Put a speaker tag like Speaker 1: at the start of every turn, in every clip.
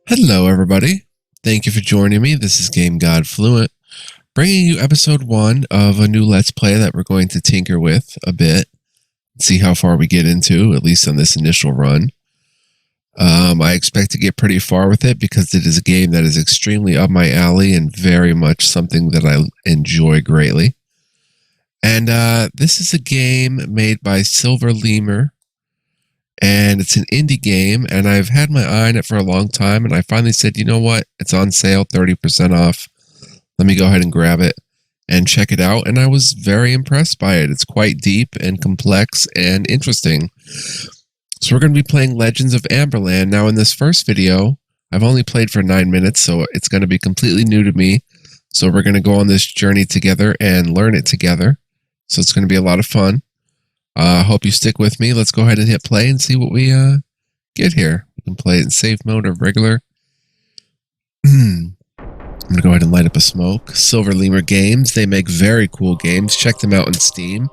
Speaker 1: Hello, everybody. Thank you for joining me. This is Game God Fluent, bringing you episode 1 of a new Let's Play that we're going to tinker with a bit, see how far we get into, at least on this initial run. I expect to get pretty far with it because it is a game that is extremely up my alley and very much something that I enjoy greatly. And this is a game made by Silver Lemur. And it's an indie game, and I've had my eye on it for a long time, and I finally said, you know what, it's on sale, 30% off. Let me go ahead and grab it and check it out, and I was very impressed by it. It's quite deep and complex and interesting. So we're going to be playing Legends of Amberland. Now, in this first video, I've only played for 9 minutes, so it's going to be completely new to me. So we're going to go on this journey together and learn it together. So it's going to be a lot of fun. Hope you stick with me. Let's go ahead and hit play and see what we get here. We can play it in safe mode or regular. I'm going to go ahead and light up a smoke. Silver Lemur Games. They make very cool games. Check them out on Steam.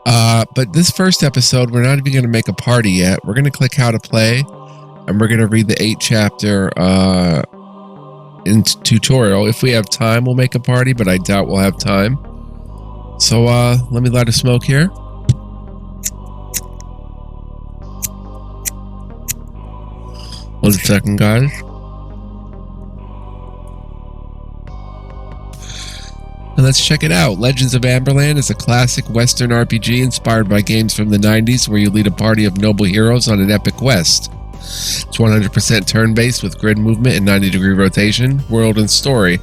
Speaker 1: But this first episode, we're not even going to make a party yet. We're going to click how to play, and we're going to read the 8th chapter in tutorial. If we have time, we'll make a party, but I doubt we'll have time. So let me light a smoke here. 1 second, guys. And let's check it out. Legends of Amberland is a classic Western RPG inspired by games from the 90s where you lead a party of noble heroes on an epic quest. It's 100% turn-based with grid movement and 90-degree rotation, world, and story.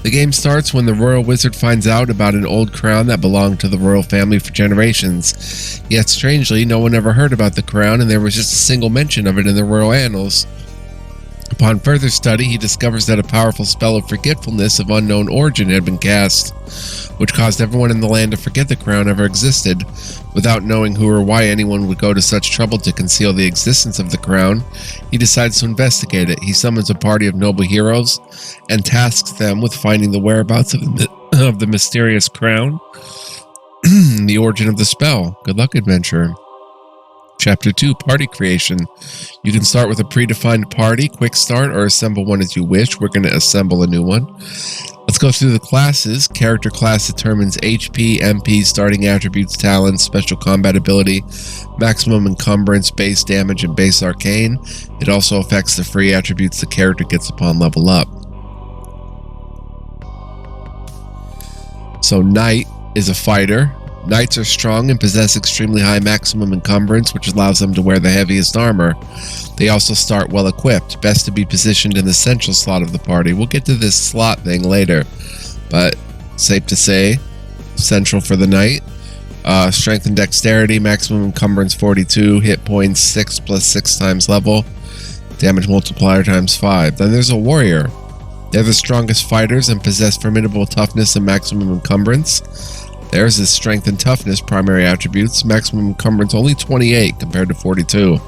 Speaker 1: The game starts when the royal wizard finds out about an old crown that belonged to the royal family for generations. Yet strangely, no one ever heard about the crown, and there was just a single mention of it in the royal annals. Upon further study, he discovers that a powerful spell of forgetfulness of unknown origin had been cast, which caused everyone in the land to forget the crown ever existed. Without knowing who or why anyone would go to such trouble to conceal the existence of the crown, he decides to investigate it. He summons a party of noble heroes and tasks them with finding the whereabouts of the mysterious crown and the origin of the spell. Good luck, adventurer. Chapter 2, Party Creation. You can start with a predefined party, quick start, or assemble one as you wish. We're going to assemble a new one. Let's go through the classes. Character class determines HP, MP, starting attributes, talents, special combat ability, maximum encumbrance, base damage, and base arcane. It also affects the free attributes the character gets upon level up. So Knight is a fighter. Knights are strong and possess extremely high maximum encumbrance, which allows them to wear the heaviest armor. They also start well equipped, best to be positioned in the central slot of the party. We'll get to this slot thing later, but safe to say, central for the Knight. Strength and dexterity, maximum encumbrance 42, hit points 6 plus 6 times level, damage multiplier times 5. Then there's a warrior. They're the strongest fighters and possess formidable toughness and maximum encumbrance. Theirs is strength and toughness, primary attributes. Maximum encumbrance only 28 compared to 42.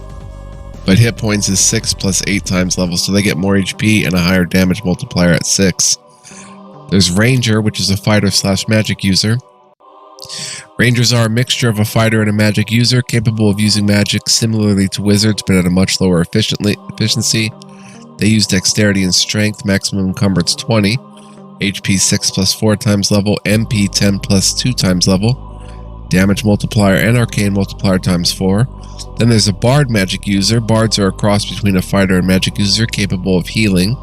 Speaker 1: But hit points is 6 plus 8 times level, so they get more HP and a higher damage multiplier at 6. There's Ranger, which is a fighter slash magic user. Rangers are a mixture of a fighter and a magic user, capable of using magic similarly to wizards, but at a much lower efficiency. They use dexterity and strength, maximum encumbrance 20. HP 6 plus 4 times level, MP 10 plus 2 times level, damage multiplier and arcane multiplier times 4. Then there's a bard magic user. Bards are a cross between a fighter and magic user, capable of healing.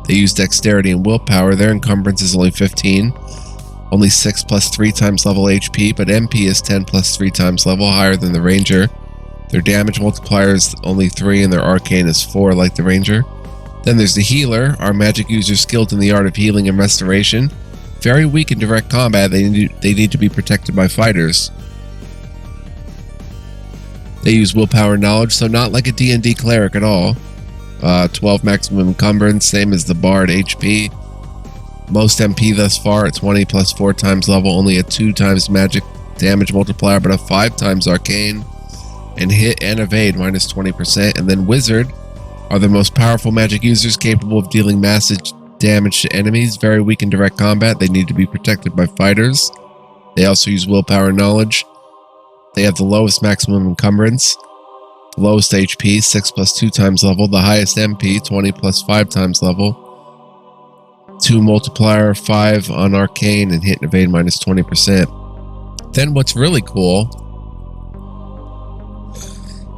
Speaker 1: They use dexterity and willpower. Their encumbrance is only 15, only 6 plus 3 times level HP, but MP is 10 plus 3 times level, higher than the ranger. Their damage multiplier is only 3 and their arcane is 4 like the ranger. Then there's the healer, our magic user skilled in the art of healing and restoration. Very weak in direct combat, they need to be protected by fighters. They use willpower and knowledge, so not like a D&D cleric at all. 12 maximum encumbrance, same as the bard HP. Most MP thus far at 20 plus 4 times level, only a 2 times magic damage multiplier, but a 5 times arcane. And hit and evade minus 20%. And then wizard are the most powerful magic users, capable of dealing massive damage to enemies. Very weak in direct combat, they need to be protected by fighters. They also use willpower and knowledge. They have the lowest maximum encumbrance. The lowest HP, 6 plus 2 times level. The highest MP, 20 plus 5 times level. 2 multiplier, 5 on Arcane, and hit and evade minus 20%. Then what's really cool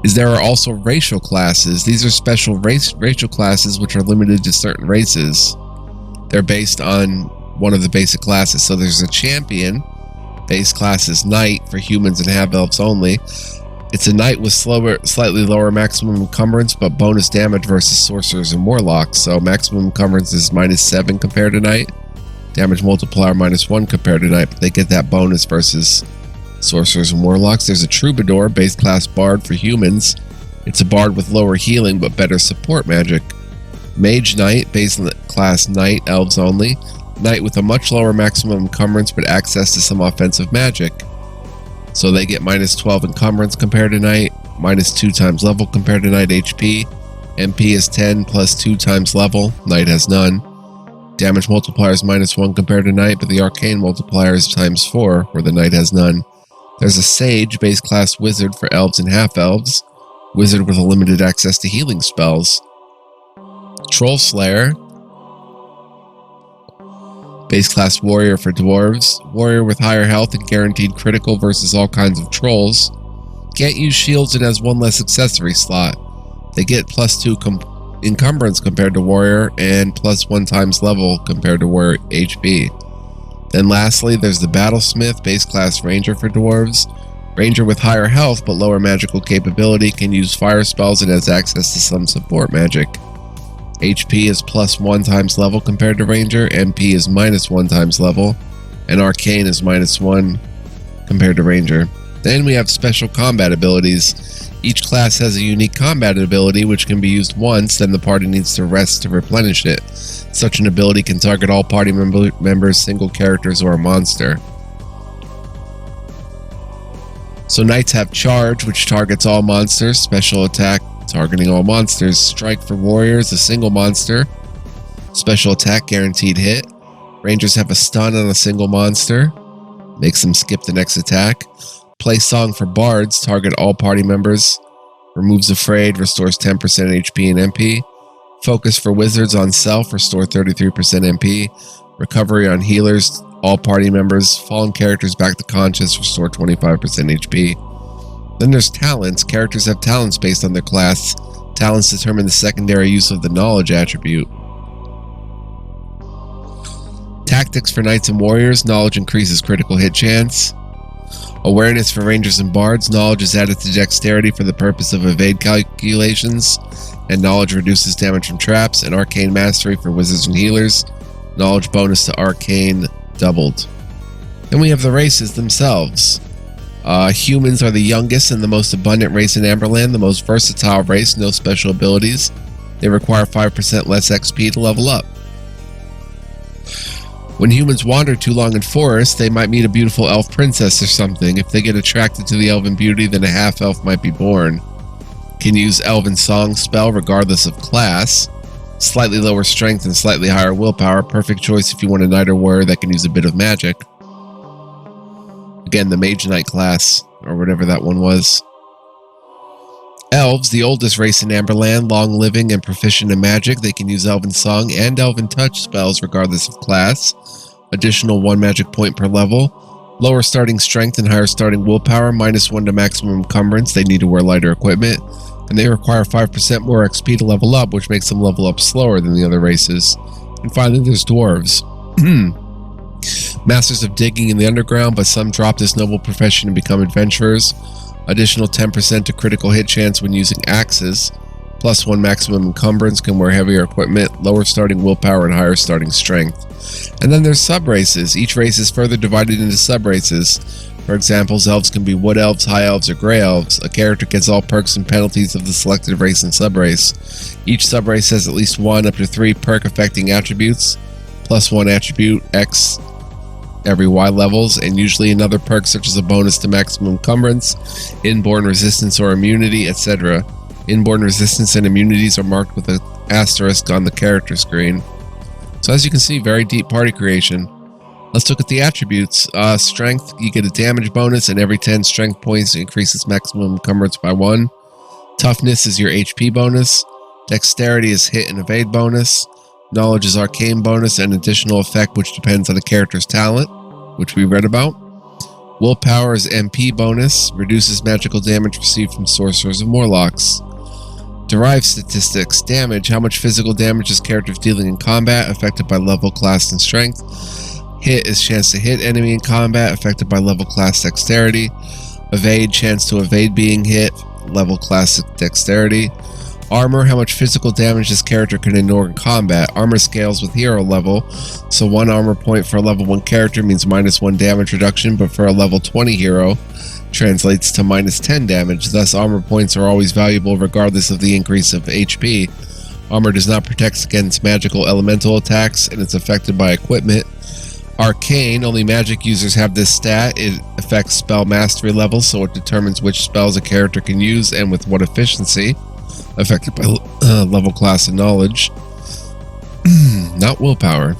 Speaker 1: is there are also racial classes. These are special racial classes which are limited to certain races. They're based on one of the basic classes. So there's a champion. Base class is Knight for humans and half-elves only. It's a Knight with slightly lower maximum encumbrance, but bonus damage versus sorcerers and warlocks. So maximum encumbrance is -7 compared to Knight. Damage multiplier -1 compared to Knight, but they get that bonus versus sorcerers and warlocks. There's a Troubadour, base class bard for humans. It's a bard with lower healing but better support magic. Mage Knight, base class Knight, elves only. Knight with a much lower maximum encumbrance but access to some offensive magic. So they get -12 encumbrance compared to Knight, -2 times level compared to Knight HP. MP is 10 plus 2 times level. Knight has none. Damage multiplier is -1 compared to Knight, but the Arcane multiplier is ×4, where the Knight has none. There's a Sage, base class wizard for elves and half-elves. Wizard with a limited access to healing spells. Troll Slayer, base class warrior for dwarves. Warrior with higher health and guaranteed critical versus all kinds of trolls. Can't use shields and has 1 less accessory slot. They get +2 encumbrance compared to warrior and +1 times level compared to warrior HP. Then lastly, there's the Battlesmith, base class ranger for dwarves. Ranger with higher health but lower magical capability, can use fire spells and has access to some support magic. HP is +1 times level compared to ranger, MP is -1 times level, and Arcane is -1 compared to ranger. Then we have special combat abilities. Each class has a unique combat ability which can be used once, then the party needs to rest to replenish it. Such an ability can target all party members, single characters, or a monster. So Knights have Charge, which targets all monsters. Special Attack, targeting all monsters. Strike for warriors, a single monster. Special Attack, guaranteed hit. Rangers have a stun on a single monster. Makes them skip the next attack. Play Song for bards, target all party members. Removes Afraid, restores 10% HP and MP. Focus for wizards on self, restore 33% MP. Recovery on healers, all party members. Fallen characters back to conscious, restore 25% HP. Then there's talents. Characters have talents based on their class. Talents determine the secondary use of the knowledge attribute. Tactics for knights and warriors. Knowledge increases critical hit chance. Awareness for rangers and bards. Knowledge is added to dexterity for the purpose of evade calculations, and knowledge reduces damage from traps. And arcane mastery for wizards and healers. Knowledge bonus to arcane doubled. Then we have the races themselves. Humans are the youngest and the most abundant race in Amberland, the most versatile race, no special abilities. They require 5% less XP to level up. When humans wander too long in forests, they might meet a beautiful elf princess or something. If they get attracted to the elven beauty, then a half-elf might be born. Can use Elven Song spell regardless of class. Slightly lower strength and slightly higher willpower. Perfect choice if you want a knight or warrior that can use a bit of magic. Again, the Mage Knight class, or whatever that one was. Elves, the oldest race in Amberland, long-living and proficient in magic. They can use Elven Song and Elven Touch spells regardless of class. Additional 1 magic point per level. Lower starting strength and higher starting willpower. -1 to maximum encumbrance. They need to wear lighter equipment. And they require 5% more XP to level up, which makes them level up slower than the other races. And finally, there's Dwarves. Masters of digging in the underground, but some drop this noble profession and become adventurers. Additional 10% to critical hit chance when using axes. +1 maximum encumbrance, can wear heavier equipment, lower starting willpower, and higher starting strength. And then there's sub-races. Each race is further divided into sub-races. For example, elves can be wood elves, high elves, or gray elves. A character gets all perks and penalties of the selected race and sub-race. Each sub-race has at least 1 up to 3 perk affecting attributes, +1 attribute X every Y levels, and usually another perk such as a bonus to maximum encumbrance, inborn resistance or immunity, etc. Inborn resistance and immunities are marked with an asterisk on the character screen. So as you can see, very deep party creation. Let's look at the attributes. Strength, you get a damage bonus, and every 10 strength points increases maximum encumbrance by 1. Toughness is your HP bonus. Dexterity is hit and evade bonus. Knowledge is arcane bonus and additional effect which depends on the character's talent, which we read about. Willpower is MP bonus, reduces magical damage received from sorcerers and warlocks. Derived statistics, damage, how much physical damage is character dealing in combat, affected by level, class, and strength. Hit is chance to hit enemy in combat, affected by level, class, dexterity. Evade, chance to evade being hit, level, class, dexterity. Armor, how much physical damage this character can endure in combat. Armor scales with hero level, so 1 armor point for a level 1 character means -1 damage reduction, but for a level 20 hero, translates to -10 damage. Thus, armor points are always valuable regardless of the increase of HP. Armor does not protect against magical elemental attacks, and it's affected by equipment. Arcane, only magic users have this stat. It affects spell mastery level, so it determines which spells a character can use and with what efficiency. Affected by level, class, and knowledge. Not willpower.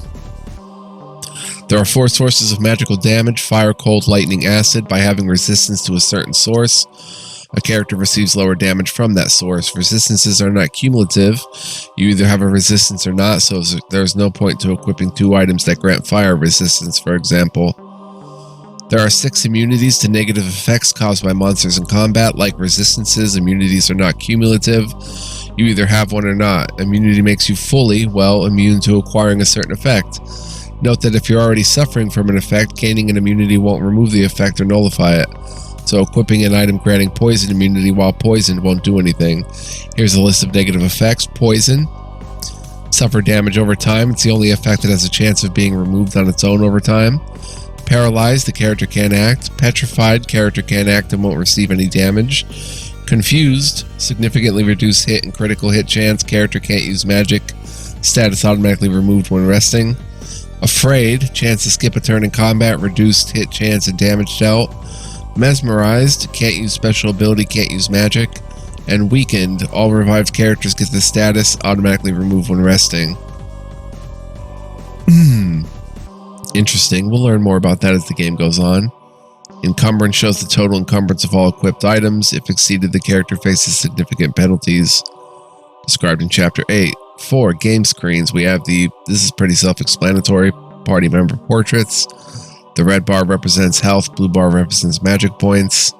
Speaker 1: There are 4 sources of magical damage: fire, cold, lightning, acid. By having resistance to a certain source, a character receives lower damage from that source. Resistances are not cumulative. You either have a resistance or not, so there's no point to equipping 2 items that grant fire resistance, for example. There are 6 immunities to negative effects caused by monsters in combat. Like resistances, immunities are not cumulative. You either have one or not. Immunity makes you fully, immune to acquiring a certain effect. Note that if you're already suffering from an effect, gaining an immunity won't remove the effect or nullify it. So equipping an item granting poison immunity while poisoned won't do anything. Here's a list of negative effects. Poison. Suffer damage over time. It's the only effect that has a chance of being removed on its own over time. Paralyzed, the character can't act. Petrified, character can't act and won't receive any damage. Confused, significantly reduced hit and critical hit chance. Character can't use magic. Status automatically removed when resting. Afraid, chance to skip a turn in combat. Reduced hit chance and damage dealt. Mesmerized, can't use special ability, can't use magic. And weakened, all revived characters get the status automatically removed when resting. Interesting. We'll learn more about that as the game goes on. Encumbrance shows the total encumbrance of all equipped items. If exceeded, the character faces significant penalties. Described in Chapter 8. 4. Game screens. We have this is pretty self-explanatory, party member portraits. The red bar represents health, blue bar represents magic points.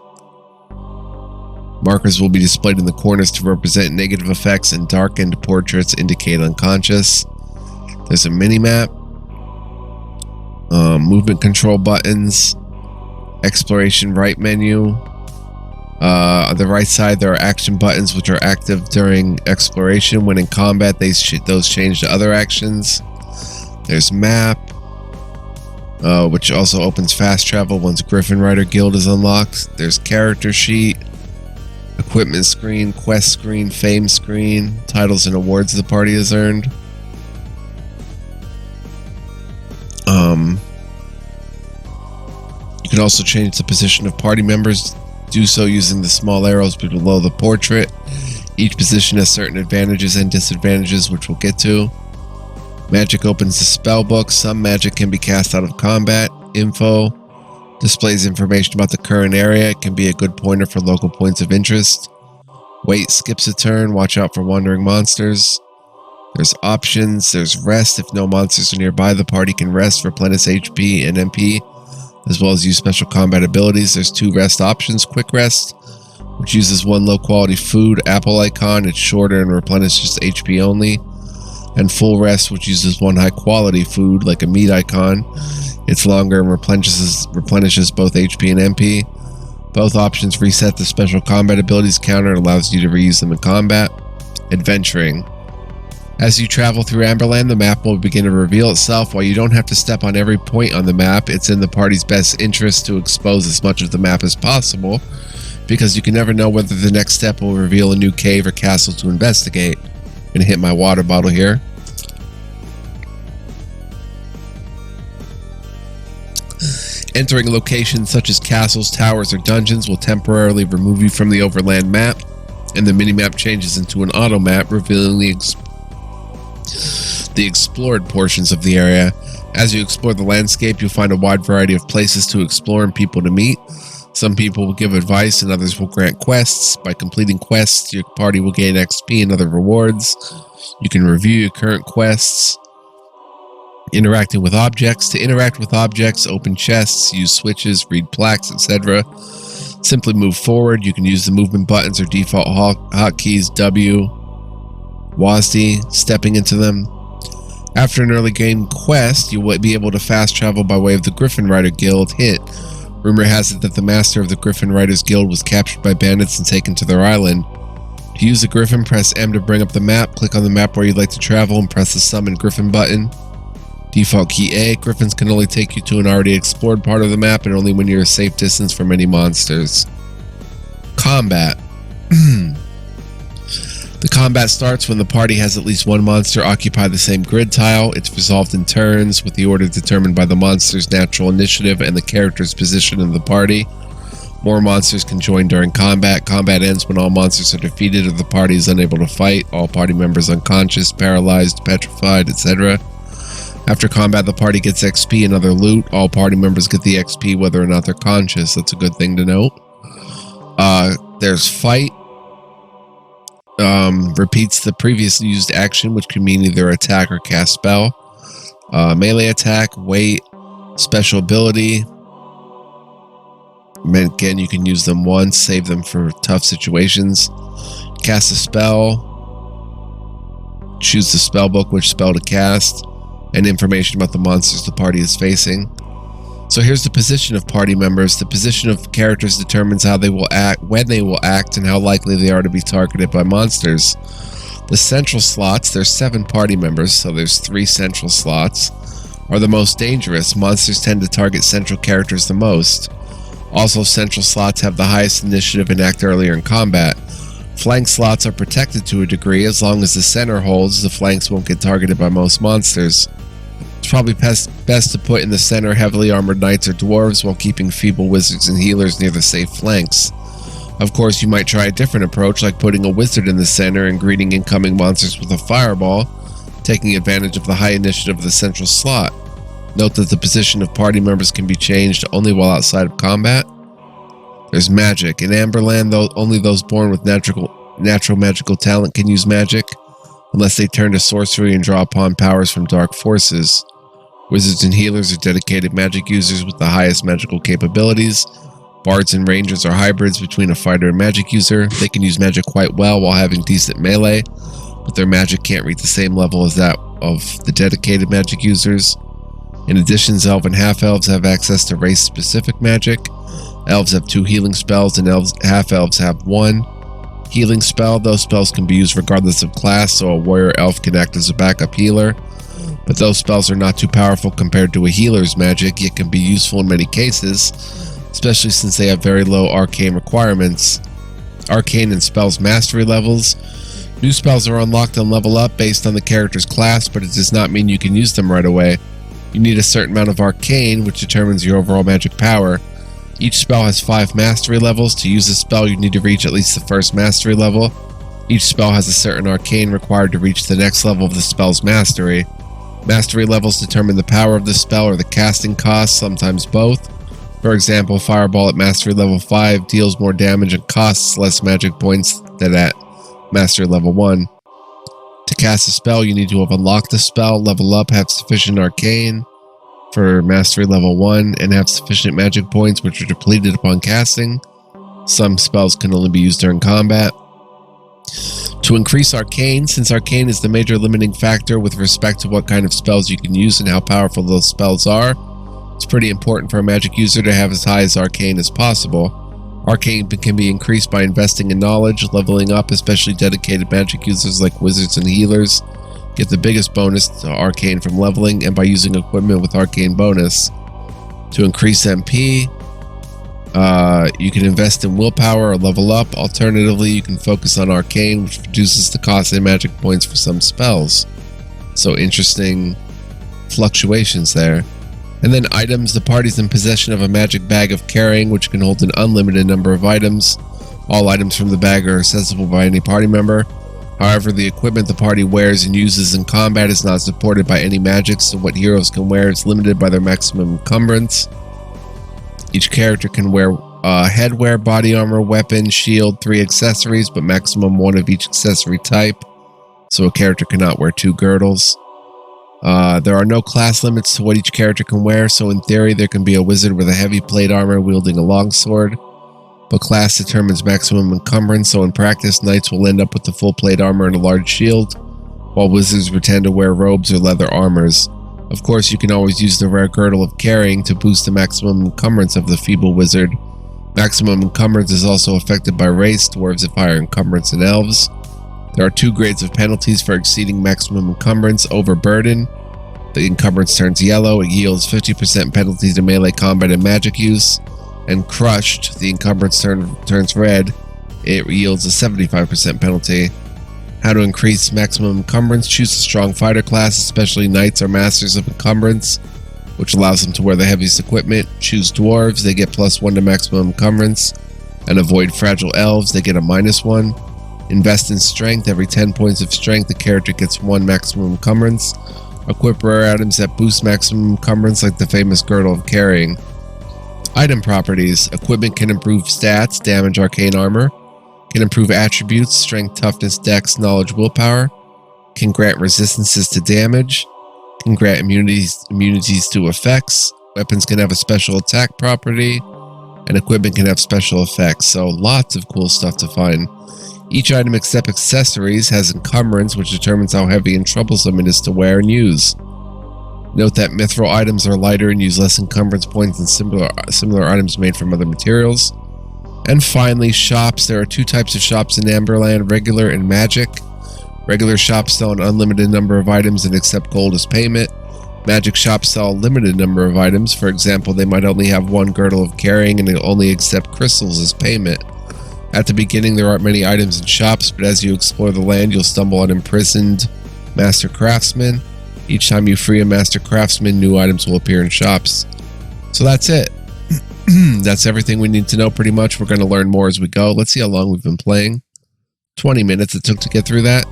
Speaker 1: Markers will be displayed in the corners to represent negative effects, and darkened portraits indicate unconscious. There's a mini-map. Movement control buttons, exploration right menu. On the right side, there are action buttons which are active during exploration. When in combat, those change to other actions. There's map, which also opens fast travel once Griffin Rider Guild is unlocked. There's character sheet, equipment screen, quest screen, fame screen, titles and awards the party has earned. You can also change the position of party members. Do so using the small arrows below the portrait. Each position has certain advantages and disadvantages, which we'll get to. Magic opens the spell book. Some magic can be cast out of combat. Info displays information about the current area. It can be a good pointer for local points of interest. Wait skips a turn. Watch out for wandering monsters. There's options. There's rest. If no monsters are nearby, the party can rest, replenish HP and MP, as well as use special combat abilities. There's 2 rest options. Quick rest, which uses 1 low quality food apple icon. It's shorter and replenishes HP only. And full rest, which uses 1 high quality food like a meat icon. It's longer and replenishes both HP and MP. Both options reset the special combat abilities counter and allows you to reuse them in combat. Adventuring. As you travel through Amberland, the map will begin to reveal itself. While you don't have to step on every point on the map, it's in the party's best interest to expose as much of the map as possible, because you can never know whether the next step will reveal a new cave or castle to investigate. I'm gonna hit my water bottle here. Entering locations such as castles, towers, or dungeons will temporarily remove you from the overland map, and the minimap changes into an auto map, revealing the explored portions of the area. As you explore the landscape, you'll find a wide variety of places to explore and people to meet. Some people will give advice and others will grant quests. By completing quests, your party will gain XP and other rewards. You can review your current quests. Interacting with objects. To interact with objects, open chests, use switches, read plaques, etc. Simply move forward. You can use the movement buttons or default hotkeys W, WASD, stepping into them. After an early game quest, you will be able to fast travel by way of the Griffin Rider Guild. Hint: rumor has it that the master of the Griffin Riders Guild was captured by bandits and taken to their island. To use the Griffin, press M to bring up the map. Click on the map where you'd like to travel and press the Summon Griffin button. Default key A. Griffins can only take you to an already explored part of the map and only when you're a safe distance from any monsters. Combat. The combat starts when the party has at least one monster occupy the same grid tile. It's resolved in turns, with the order determined by the monster's natural initiative and the character's position in the party. More monsters can join during combat. Combat ends when all monsters are defeated or the party is unable to fight. All party members unconscious, paralyzed, petrified, etc. After combat, the party gets XP and other loot. All party members get the XP whether or not they're conscious. That's a good thing to note. There's fight. Repeats the previously used action, which can mean either attack or cast spell. Melee attack, wait, special ability. Again, you can use them once, save them for tough situations. Cast a spell. Choose the spell book, which spell to cast, and information about the monsters the party is facing. So here's the position of party members. The position of characters determines how they will act, when they will act, and how likely they are to be targeted by monsters. The central slots, there's 7 party members, so there's 3 central slots, are the most dangerous. Monsters tend to target central characters the most. Also, central slots have the highest initiative and act earlier in combat. Flank slots are protected to a degree. As long as the center holds, the flanks won't get targeted by most monsters. It's probably best to put in the center heavily armored knights or dwarves while keeping feeble wizards and healers near the safe flanks. Of course, you might try a different approach, like putting a wizard in the center and greeting incoming monsters with a fireball, taking advantage of the high initiative of the central slot. Note that the position of party members can be changed only while outside of combat. There's magic. In Amberland, only those born with natural magical talent can use magic, unless they turn to sorcery and draw upon powers from dark forces. Wizards and healers are dedicated magic users with the highest magical capabilities. Bards and rangers are hybrids between a fighter and magic user. They can use magic quite well while having decent melee, but their magic can't reach the same level as that of the dedicated magic users. In addition, elves and half-elves have access to race-specific magic. Elves have 2 healing spells, and half-elves have 1 healing spell. Those spells can be used regardless of class, so a warrior elf can act as a backup healer. But those spells are not too powerful compared to a healer's magic, yet can be useful in many cases, especially since they have very low arcane requirements. Arcane and spells mastery levels. New spells are unlocked on level up based on the character's class, but it does not mean you can use them right away. You need a certain amount of arcane, which determines your overall magic power. Each spell has 5 mastery levels. To use a spell, you need to reach at least the first mastery level. Each spell has a certain arcane required to reach the next level of the spell's mastery. Mastery levels determine the power of the spell or the casting cost, sometimes both. For example, Fireball at mastery level 5 deals more damage and costs less magic points than at mastery level 1. To cast a spell, you need to have unlocked the spell, level up, have sufficient arcane for mastery level 1, and have sufficient magic points which are depleted upon casting. Some spells can only be used during combat. To increase arcane, since arcane is the major limiting factor with respect to what kind of spells you can use and how powerful those spells are, it's pretty important for a magic user to have as high as arcane as possible. Arcane can be increased by investing in knowledge, leveling up, especially dedicated magic users like wizards and healers get the biggest bonus to arcane from leveling, and by using equipment with arcane bonus. To increase MP, you can invest in willpower or level up. Alternatively, you can focus on arcane, which reduces the cost of magic points for some spells. So interesting fluctuations there. And then items. The party's in possession of a magic bag of carrying, which can hold an unlimited number of items. All items from the bag are accessible by any party member. However, the equipment the party wears and uses in combat is not supported by any magic, so what heroes can wear is limited by their maximum encumbrance. Each character can wear Headwear, body armor, weapon, shield, 3 accessories, but maximum 1 of each accessory type. So a character cannot wear 2 girdles. There are no class limits to what each character can wear, so in theory there can be a wizard with a heavy plate armor wielding a longsword, but class determines maximum encumbrance, so in practice knights will end up with the full plate armor and a large shield, while wizards pretend to wear robes or leather armors. Of course, you can always use the rare girdle of carrying to boost the maximum encumbrance of the feeble wizard. Maximum encumbrance is also affected by race. Dwarves have higher encumbrance than elves. There are 2 grades of penalties for exceeding maximum encumbrance. Overburden. The encumbrance turns yellow. It yields 50% penalty to melee combat and magic use. And crushed. The encumbrance turns red. It yields a 75% penalty. How to increase maximum encumbrance. Choose a strong fighter class, especially knights or masters of encumbrance, which allows them to wear the heaviest equipment. Choose dwarves. They get +1 to maximum encumbrance. And avoid fragile elves. They get a -1. Invest in strength. Every 10 points of strength, the character gets 1 maximum encumbrance. Equip rare items that boost maximum encumbrance, like the famous girdle of carrying. Item properties. Equipment can improve stats, damage, arcane armor. Can improve attributes, strength, toughness, dex, knowledge, willpower. Can grant resistances to damage. Can grant immunities to effects. Weapons can have a special attack property. And equipment can have special effects. So lots of cool stuff to find. Each item except accessories has encumbrance, which determines how heavy and troublesome it is to wear and use. Note that mithril items are lighter and use less encumbrance points than similar items made from other materials. And finally, shops. There are 2 types of shops in Amberland, regular and magic. Regular shops sell an unlimited number of items and accept gold as payment. Magic shops sell a limited number of items. For example, they might only have 1 girdle of carrying and they only accept crystals as payment. At the beginning, there aren't many items in shops, but as you explore the land, you'll stumble on imprisoned master craftsmen. Each time you free a master craftsman, new items will appear in shops. So that's it. That's everything we need to know pretty much. We're going to learn more as we go. Let's see how long we've been playing. 20 minutes it took to get through that.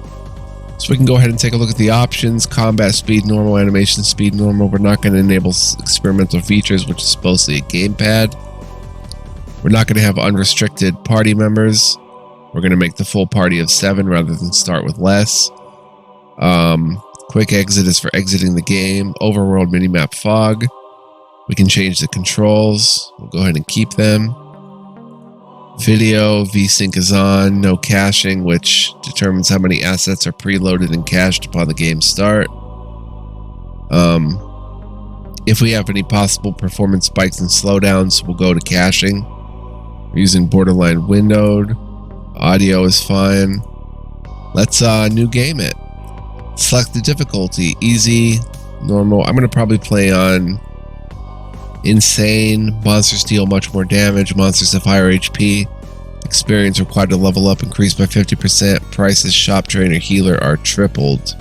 Speaker 1: So we can go ahead and take a look at the options. Combat speed, normal, animation speed, normal. We're not going to enable experimental features, which is mostly a gamepad. We're not going to have unrestricted party members. We're going to make the full party of 7 rather than start with less. Quick exit is for exiting the game. Overworld minimap fog. We can change the controls. We'll go ahead and keep them. Video, VSync is on. No caching, which determines how many assets are preloaded and cached upon the game start. If we have any possible performance spikes and slowdowns, we'll go to caching. We're using borderline windowed. Audio is fine. Let's new game it. Select the difficulty. Easy, normal. I'm going to probably play on insane. Monsters deal much more damage. Monsters have higher HP. Experience required to level up increased by 50%. Prices, shop, trainer, healer are tripled.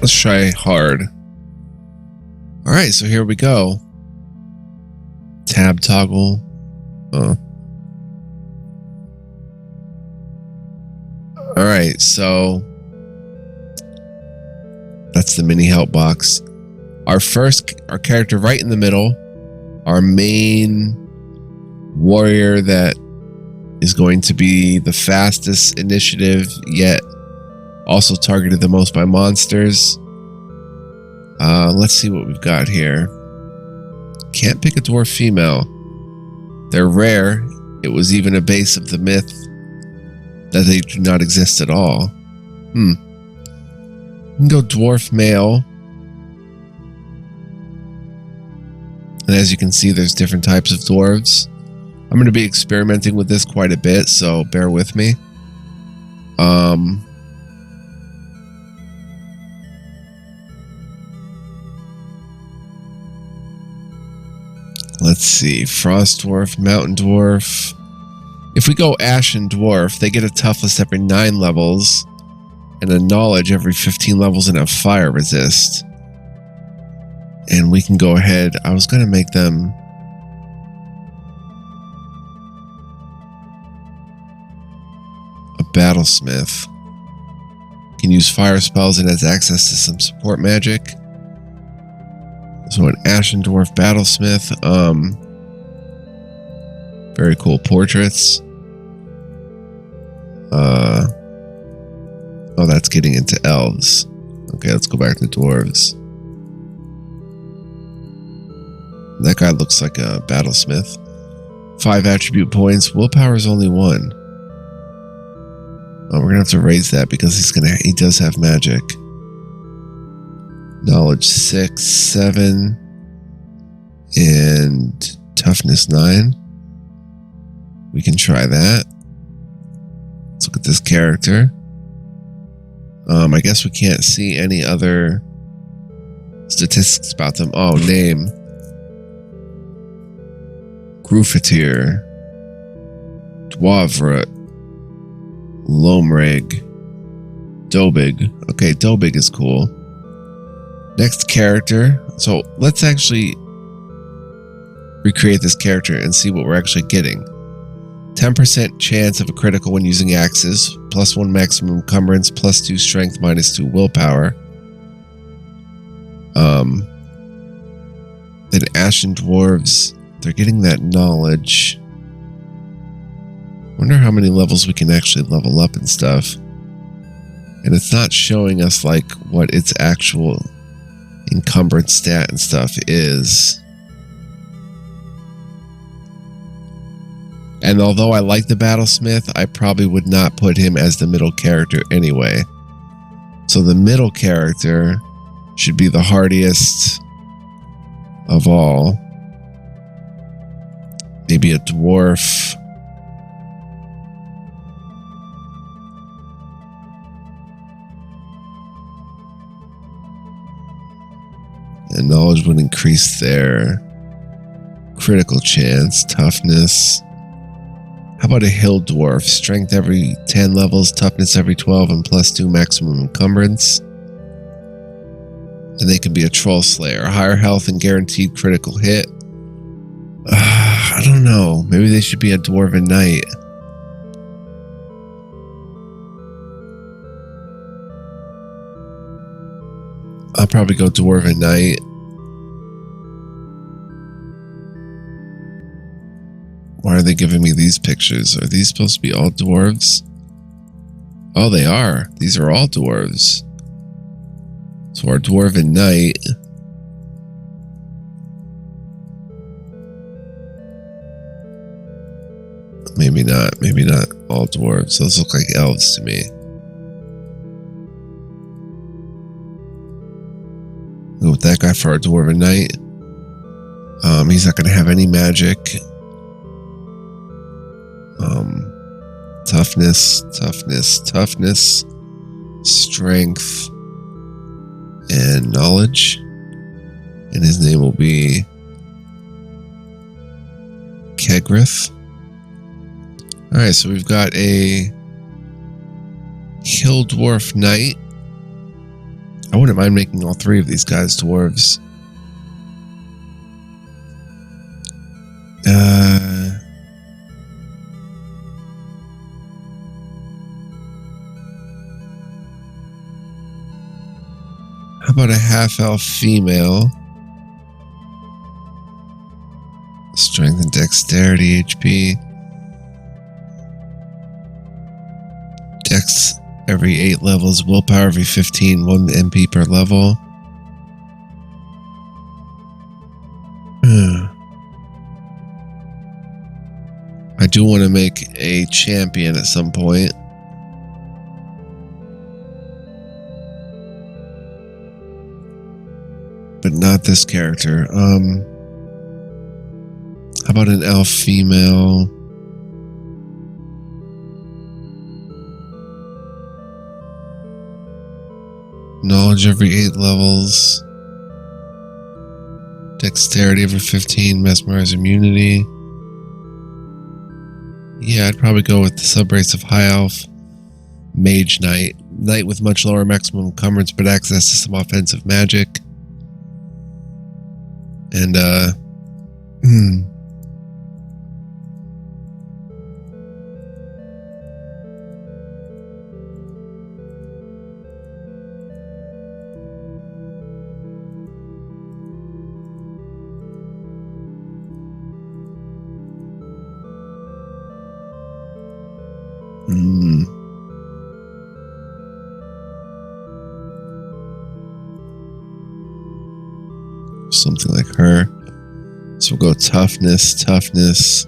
Speaker 1: Let's try hard. Alright, so here we go. Tab toggle. Alright, so that's the mini help box. Our character right in the middle, our main warrior that is going to be the fastest initiative, yet also targeted the most by monsters. Let's see what we've got here. Can't pick a dwarf female. They're rare. It was even a base of the myth that they do not exist at all. We can go dwarf male. And as you can see, there's different types of dwarves. I'm going to be experimenting with this quite a bit, so bear with me. Let's see. Frost dwarf, mountain dwarf. If we go ashen dwarf, they get a toughness every 9 levels and a knowledge every 15 levels and have fire resist. And we can go ahead. I was going to make them a battlesmith. Can use fire spells and has access to some support magic. So an Ashen Dwarf Battlesmith. Very cool portraits. Oh, that's getting into elves. Okay, let's go back to dwarves. That guy looks like a battlesmith. 5 attribute points. Willpower is only 1. Oh, we're gonna have to raise that because he does have magic. Knowledge 6, 7, and toughness 9. We can try that. Let's look at this character. I guess we can't see any other statistics about them. Oh, name. Gruffatir. Dwarvrut. Lomrig. Dobig. Okay, Dobig is cool. Next character. So let's actually recreate this character and see what we're actually getting. 10% chance of a critical when using axes, +1 maximum encumbrance, +2 strength, -2 willpower. Then Ashen Dwarves, they're getting that knowledge. Wonder how many levels we can actually level up and stuff. And it's not showing us like what its actual encumbrance stat and stuff is. And although I like the Battlesmith, I probably would not put him as the middle character anyway. So the middle character should be the hardiest of all. Maybe a dwarf. And knowledge would increase their critical chance, toughness. How about a hill dwarf? Strength every 10 levels, toughness every 12, and +2 maximum encumbrance. And they can be a troll slayer. Higher health and guaranteed critical hit. I don't know. Maybe they should be a dwarven knight. I'll probably go dwarven knight. Why are they giving me these pictures? Are these supposed to be all dwarves? Oh, they are. These are all dwarves. So our dwarven knight. Maybe not. Maybe not all dwarves. Those look like elves to me. Go with that guy for our dwarven knight. He's not going to have any magic. Toughness, strength, and knowledge. And his name will be Kegrith. Alright, so we've got a Hill Dwarf Knight. I wouldn't mind making all 3 of these guys dwarves. How about a half-elf female? Strength and dexterity, HP. Dex every 8 levels, willpower every 15, 1 MP per level. I do want to make a champion at some point. But not this character. How about an elf female? Knowledge every 8 levels. Dexterity every 15. Mesmerize immunity. Yeah, I'd probably go with the subrace of High Elf. Mage Knight. Knight with much lower maximum encumbrance but access to some offensive magic. And, Something like her. So we'll go toughness,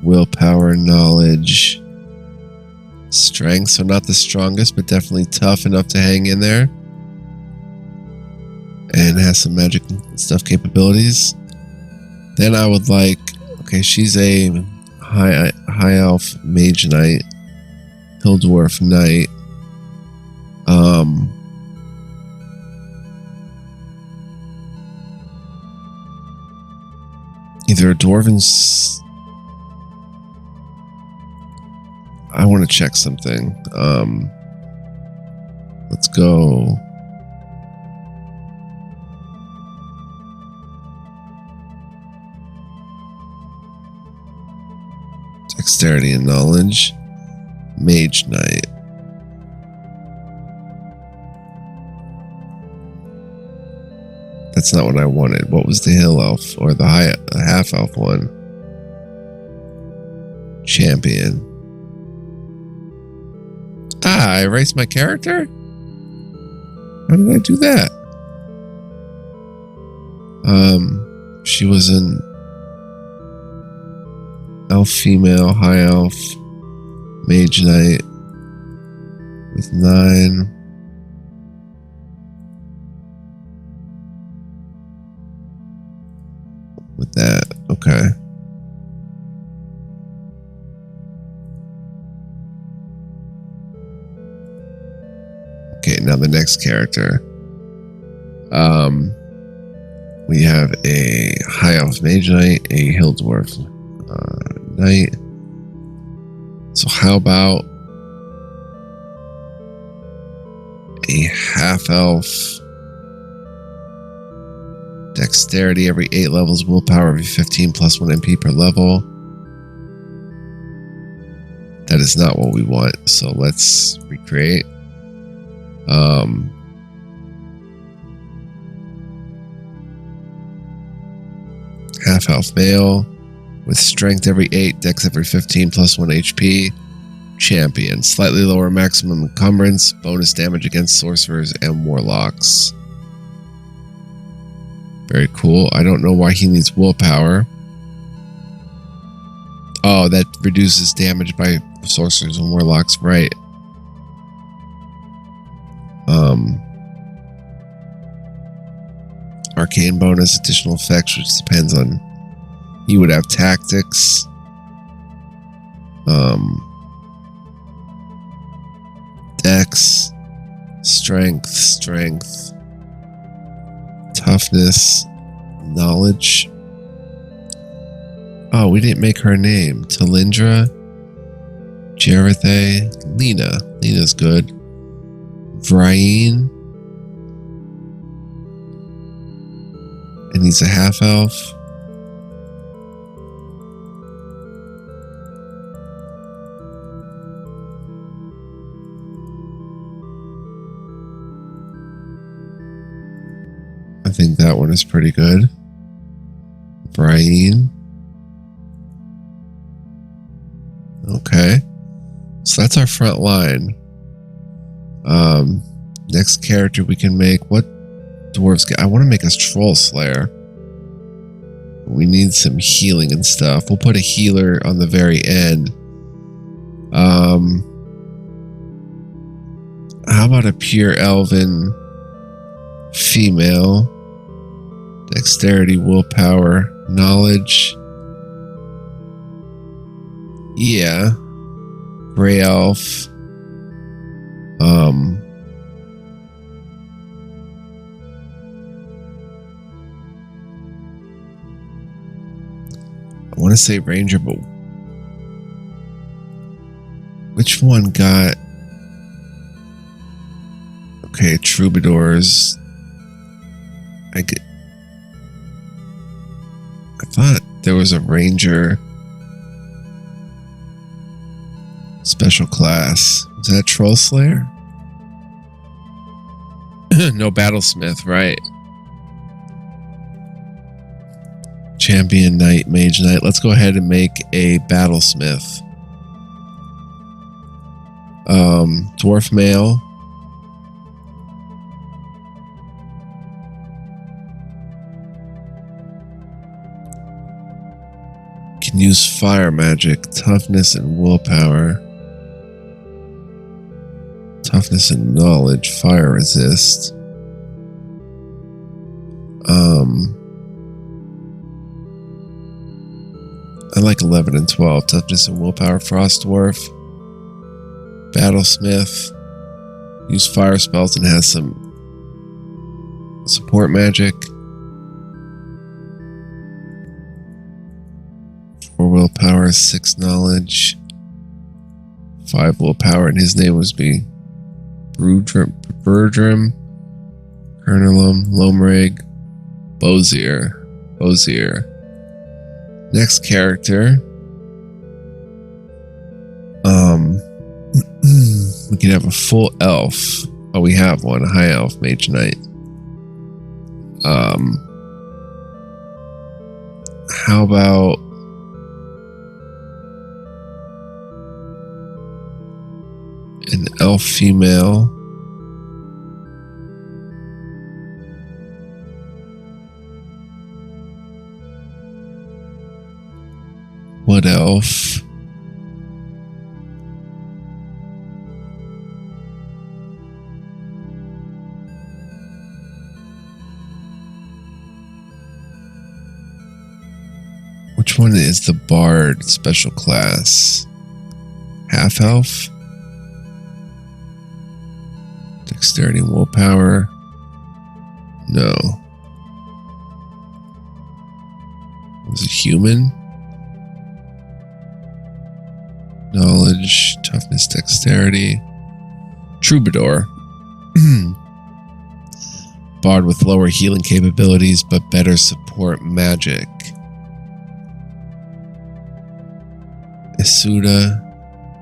Speaker 1: willpower, knowledge, strength. So not the strongest, but definitely tough enough to hang in there. And has some magic stuff capabilities. Then I would like, okay, she's a high elf mage knight, hill dwarf knight. Either a dwarven. I want to check something. Let's go. Dexterity and knowledge. Mage knight. That's not what I wanted. What was the hill elf or the half elf one? Champion. I erased my character? How did I do that? She was an elf female, high elf, mage knight with 9. With that, okay. Okay, now the next character. We have a high elf mage knight, a hill dwarf knight. So how about a half elf? Dexterity every 8 levels, willpower every 15 plus 1 MP per level. That is not what we want, so let's recreate. Half elf male with strength every 8, dex every 15 plus 1 HP. Champion, slightly lower maximum encumbrance, bonus damage against sorcerers and warlocks. Very cool. I don't know why he needs willpower. Oh, that reduces damage by sorcerers and warlocks, right. Arcane bonus, additional effects, which depends on... He would have tactics. Dex. Strength. Toughness. Knowledge. Oh, we didn't make her name. Talindra. Jarethe. Lena. Lena's good. Vrain. And he's a half elf. I think that one is pretty good. Brian. Okay. So that's our front line. Next character we can make. What dwarves get? I want to make us Troll Slayer. We need some healing and stuff. We'll put a healer on the very end. How about a pure elven female? Dexterity, willpower, knowledge. Yeah. Gray elf. I want to say ranger, but which one got... Okay, troubadours. I thought there was a ranger special class. Was that Troll Slayer? No battlesmith, right? Champion knight, mage knight. Let's go ahead and make a battlesmith. Dwarf male. Can use fire magic, toughness and willpower. Toughness and knowledge, fire resist. I like 11 and 12. Toughness and willpower, frost dwarf. Battlesmith. Use fire spells and has some support magic. 4 willpower, 6 knowledge. 5 willpower, and his name was Bertram, Kernelum, Lomrig, Bozier. Next character. We can have a full elf. Oh, we have one, a high elf, Mage Knight. How about an elf female? Wood elf. Which one is the bard special class? Half elf? Dexterity and willpower? No. Was it human? Knowledge, toughness, dexterity. Troubadour. Bard with lower healing capabilities but better support magic.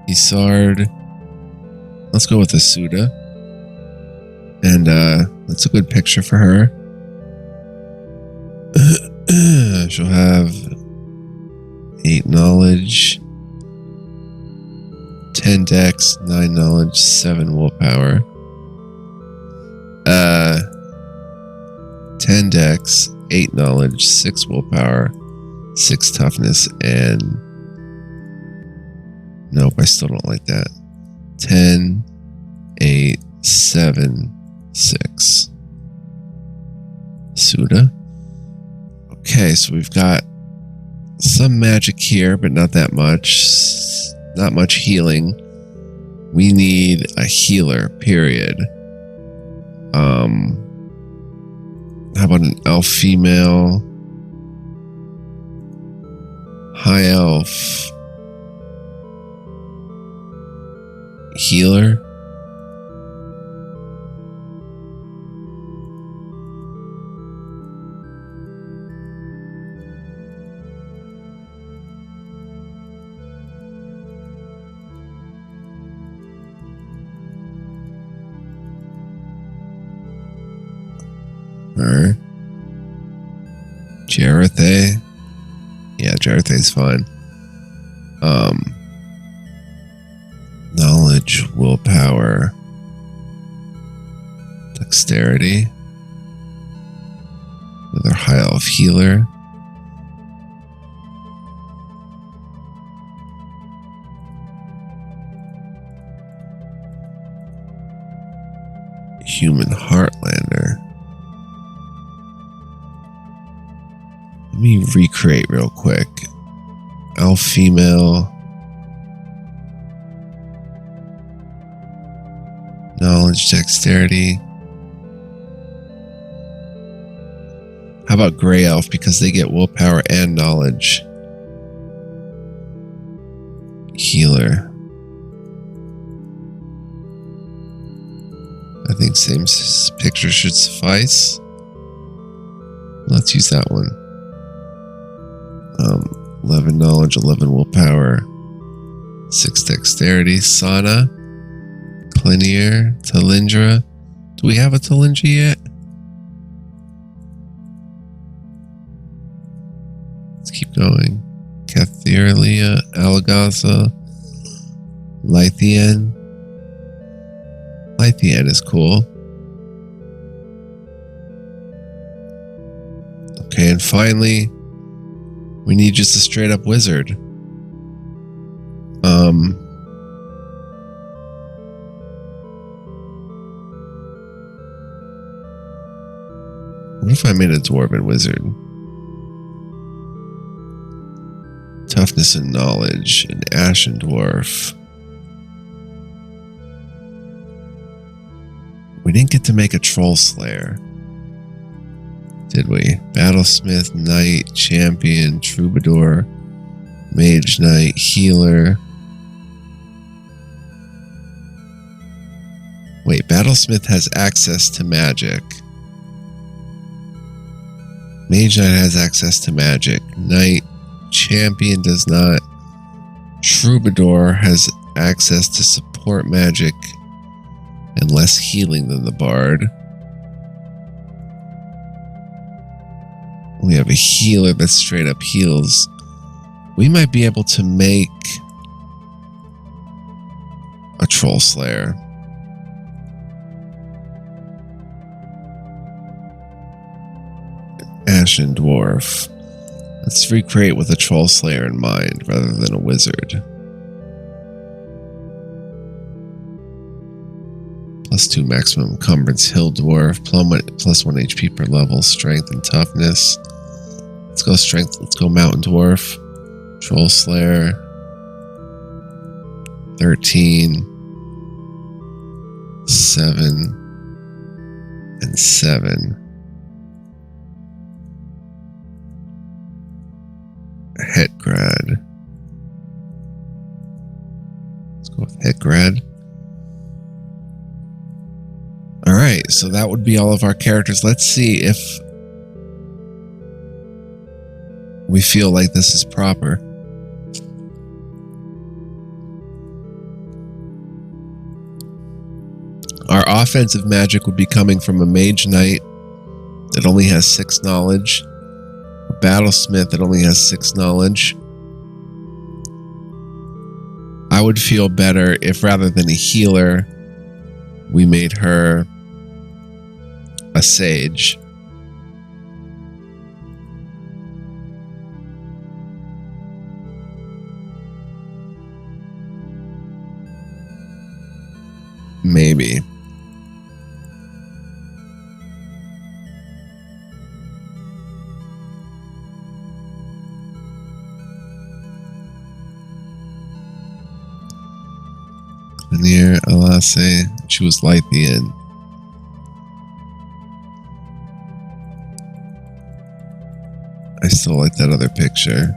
Speaker 1: Isard. Let's go with Isuda. And that's a good picture for her. She'll have 8 knowledge, 10 dex, 9 knowledge, 7 willpower. 10 dex, 8 knowledge, 6 willpower, 6 toughness, and nope, I still don't like that. 10, 8, 7, 6. Suda. Okay, so we've got some magic here, but not that much. Not much healing. We need a healer, period. How about an elf female? High elf. Healer. Or Jarethe. Yeah, Jarethe's fine. Knowledge, willpower, dexterity. Another high elf healer. Human Heartlander. Let me recreate real quick. Elf female. Knowledge, dexterity. How about gray elf, because they get willpower and knowledge. Healer. I think same picture should suffice. Let's use that one. 11 knowledge, 11 willpower, 6 dexterity. Sana, Clinier, Talindra. Do we have a Talindra yet? Let's keep going. Cathirlia, Alagaza, Lythian, Lythian is cool. Okay, and finally, we need just a straight up wizard. What if I made a dwarven wizard? Toughness and knowledge, an ashen dwarf. We didn't get to make a troll slayer, did we? Battlesmith, knight, champion, troubadour, mage knight, healer. Wait, Battlesmith has access to magic. Mage Knight has access to magic. Knight, champion does not. Troubadour has access to support magic and less healing than the bard. We have a healer that straight up heals. We might be able to make a troll slayer. Ashen dwarf. Let's recreate with a troll slayer in mind rather than a wizard. +2 maximum encumbrance, hill dwarf, +1 HP per level, strength and toughness. Let's go strength, let's go mountain dwarf. Troll slayer. 13. 7. And 7. Hetgrad. Let's go with Hetgrad. Alright, so that would be all of our characters. Let's see if we feel like this is proper. Our offensive magic would be coming from a mage knight that only has 6 knowledge. A battlesmith that only has 6 knowledge. I would feel better if rather than a healer, we made her a sage. Maybe. Near Alase, choose Lythian. I still like that other picture.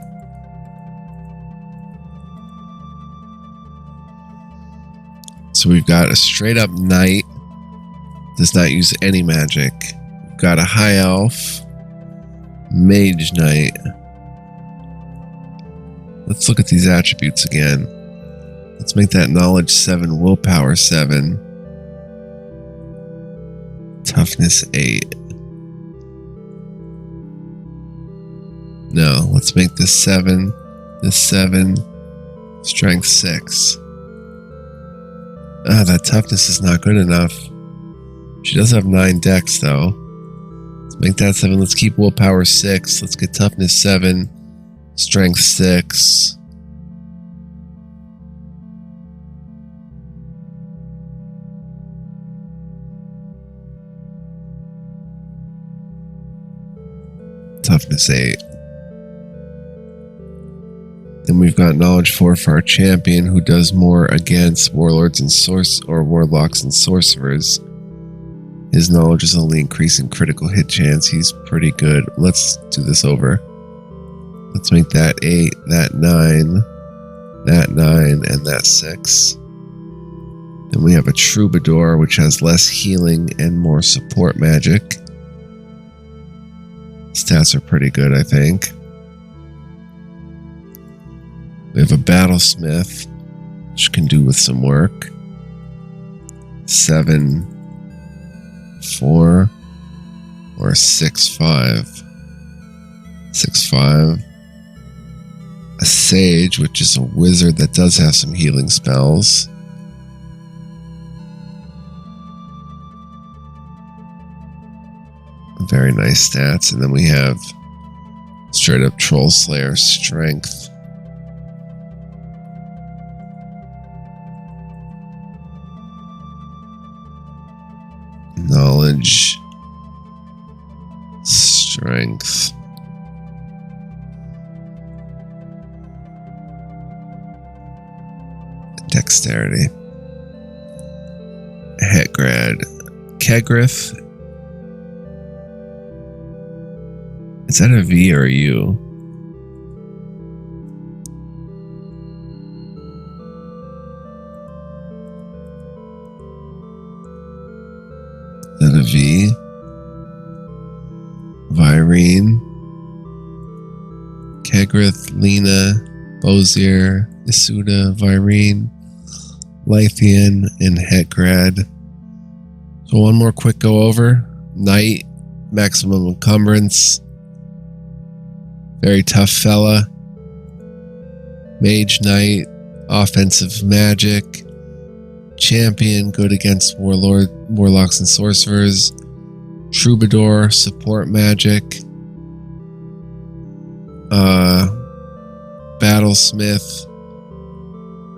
Speaker 1: So we've got a straight up knight, does not use any magic. We've got a high elf, mage knight. Let's look at these attributes again. Let's make that knowledge 7, willpower 7, toughness 8. No, let's make this 7, strength 6. Ah, that toughness is not good enough. She does have 9 dex though. Let's make that 7. Let's keep willpower 6. Let's get toughness 7, strength 6. Toughness 8. Then we've got knowledge 4 for our champion, who does more against warlords and warlocks and sorcerers. His knowledge is only increasing critical hit chance. He's pretty good. Let's do this over. Let's make that 8, that 9, that 9, and that 6. Then we have a troubadour, which has less healing and more support magic. Stats are pretty good, I think. We have a battlesmith, which can do with some work. 7, 4, or 6, 5. 6, 5. A sage, which is a wizard that does have some healing spells. Very nice stats. And then we have straight up Troll Slayer strength. Knowledge. Strength. Dexterity. Hetgrad. Kegrith. Is that a V or a U? Is that a V? Virene. Kegrith, Lena, Bozier, Isuda, Virene, Lythian, and Hetgrad. So one more quick go over. Knight, maximum encumbrance. Very tough fella. Mage Knight, offensive magic. Champion, good against warlocks and sorcerers. Troubadour, support magic. Battlesmith,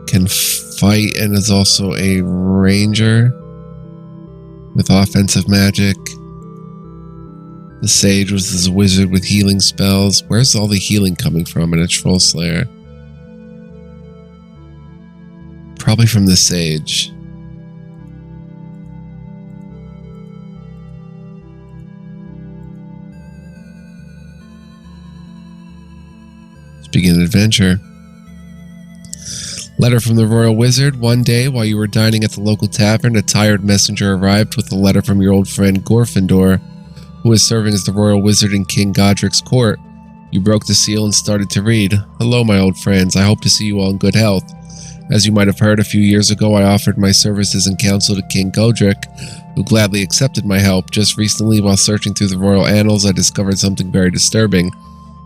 Speaker 1: can fight and is also a ranger with offensive magic. The Sage was this wizard with healing spells. Where's all the healing coming from in a Troll Slayer? Probably from the Sage. Let's begin adventure. Letter from the Royal Wizard. One day, while you were dining at the local tavern, a tired messenger arrived with a letter from your old friend Gorfindor, who is serving as the Royal Wizard in King Godric's court. You broke the seal and started to read. Hello, my old friends. I hope to see you all in good health. As you might have heard, a few years ago, I offered my services and counsel to King Godric, who gladly accepted my help. Just recently, while searching through the royal annals, I discovered something very disturbing.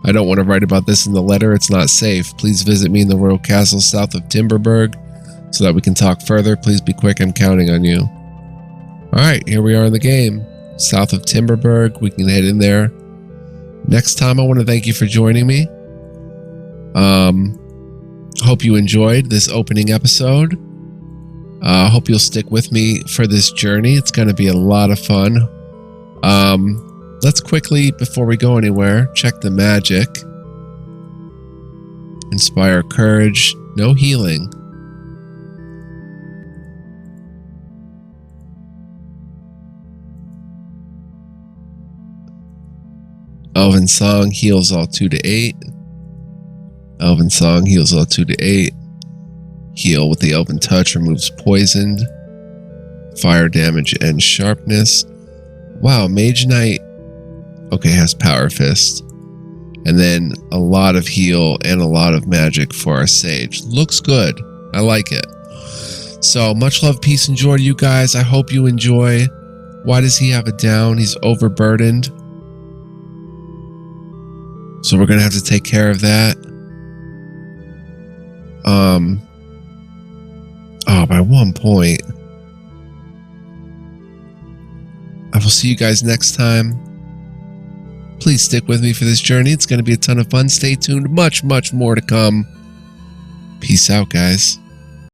Speaker 1: I don't want to write about this in the letter. It's not safe. Please visit me in the royal castle south of Timberburg so that we can talk further. Please be quick. I'm counting on you. Alright, here we are in the game. South of Timberburg. We can head in there. Next time, I want to thank you for joining me. Hope you enjoyed this opening episode. Hope you'll stick with me for this journey. It's going to be a lot of fun. Let's quickly, before we go anywhere, check the magic. Inspire courage. No healing. Elven Song heals all 2 to 8. Elven Song heals all 2 to 8. Heal with the Elven Touch removes poisoned. Fire damage and sharpness. Wow, Mage Knight, okay, has Power Fist. And then a lot of heal and a lot of magic for our Sage. Looks good. I like it. So, much love, peace, and joy to you guys. I hope you enjoy. Why does he have a down? He's overburdened. So we're going to have to take care of that. By 1 point. I will see you guys next time. Please stick with me for this journey. It's going to be a ton of fun. Stay tuned. Much, much more to come. Peace out, guys.